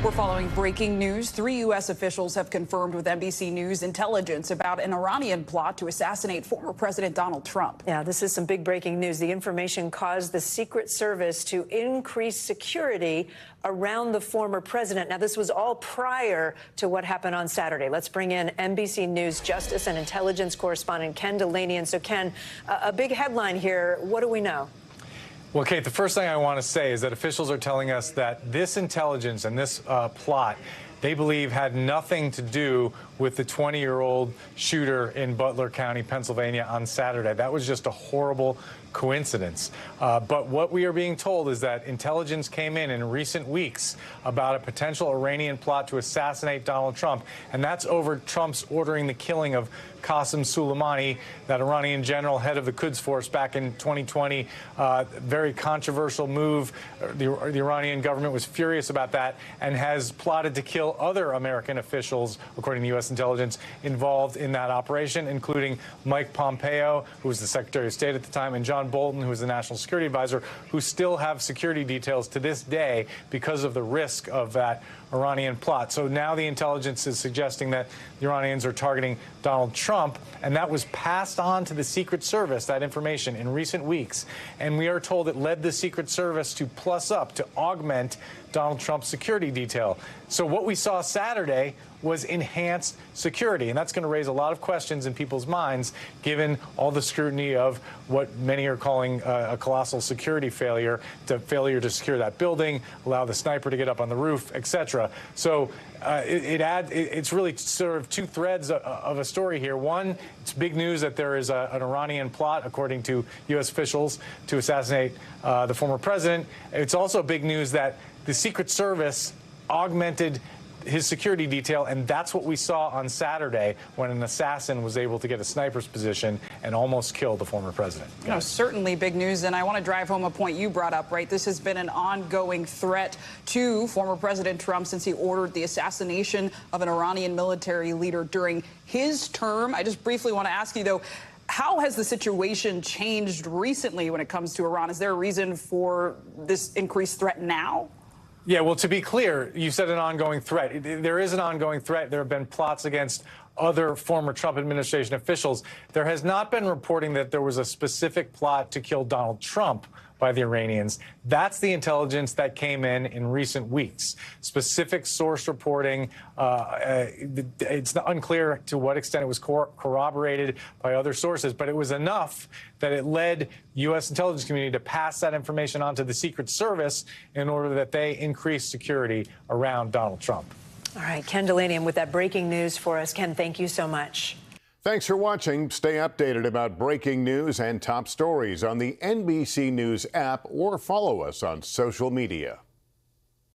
We're following breaking news. 3 U.S. officials have confirmed with NBC News intelligence about an Iranian plot to assassinate former President Donald Trump. Yeah, this is some big breaking news. The information caused the Secret Service to increase security around the former president. Now, this was all prior to what happened on Saturday. Let's bring in NBC News Justice and Intelligence correspondent Ken Dilanian. So, Ken, a big headline here. What do we know? Well, Kate, the first thing I want to say is that officials are telling us that this intelligence and this plot, they believe, had nothing to do with the 20-year-old shooter in Butler County, Pennsylvania on Saturday. That was just a horrible coincidence. But what we are being told is that intelligence came in recent weeks about a potential Iranian plot to assassinate Donald Trump, and that's over Trump's ordering the killing of Qasem Soleimani, that Iranian general, head of the Quds Force back in 2020. Very controversial move. The Iranian government was furious about that and has plotted to kill other American officials, according to U.S. intelligence, involved in that operation, including Mike Pompeo, who was the Secretary of State at the time, and John Bolton, who was the National Security Advisor, who still have security details to this day because of the risk of that Iranian plot. So now the intelligence is suggesting that the Iranians are targeting Donald Trump, and that was passed on to the Secret Service, that information, in recent weeks. And we are told it led the Secret Service to plus up, to augment Donald Trump's security detail. So what we saw Saturday was enhanced security, and that's going to raise a lot of questions in people's minds, given all the scrutiny of what many are calling a colossal security failure, to secure that building, allow the sniper to get up on the roof, etc. So it's really sort of two threads of a story here. One, it's big news that there is an Iranian plot, according to U.S. officials, to assassinate the former president. It's also big news that the Secret Service augmented his security detail, and that's what we saw on Saturday when an assassin was able to get a sniper's position and almost kill the former president. You know, certainly big news, and I want to drive home a point you brought up, right? This has been an ongoing threat to former President Trump since he ordered the assassination of an Iranian military leader during his term. I just briefly want to ask you, though, how has the situation changed recently when it comes to Iran? Is there a reason for this increased threat now? Yeah, well, to be clear, you said an ongoing threat. There is an ongoing threat. There have been plots against other former Trump administration officials. There has not been reporting that there was a specific plot to kill Donald Trump by the Iranians. That's the intelligence that came in recent weeks. Specific source reporting, it's unclear to what extent it was corroborated by other sources, but it was enough that it led U.S. intelligence community to pass that information on to the Secret Service in order that they increase security around Donald Trump. All right, Ken Dilanian with that breaking news for us. Ken, thank you so much. Thanks for watching. Stay updated about breaking news and top stories on the NBC News app or follow us on social media.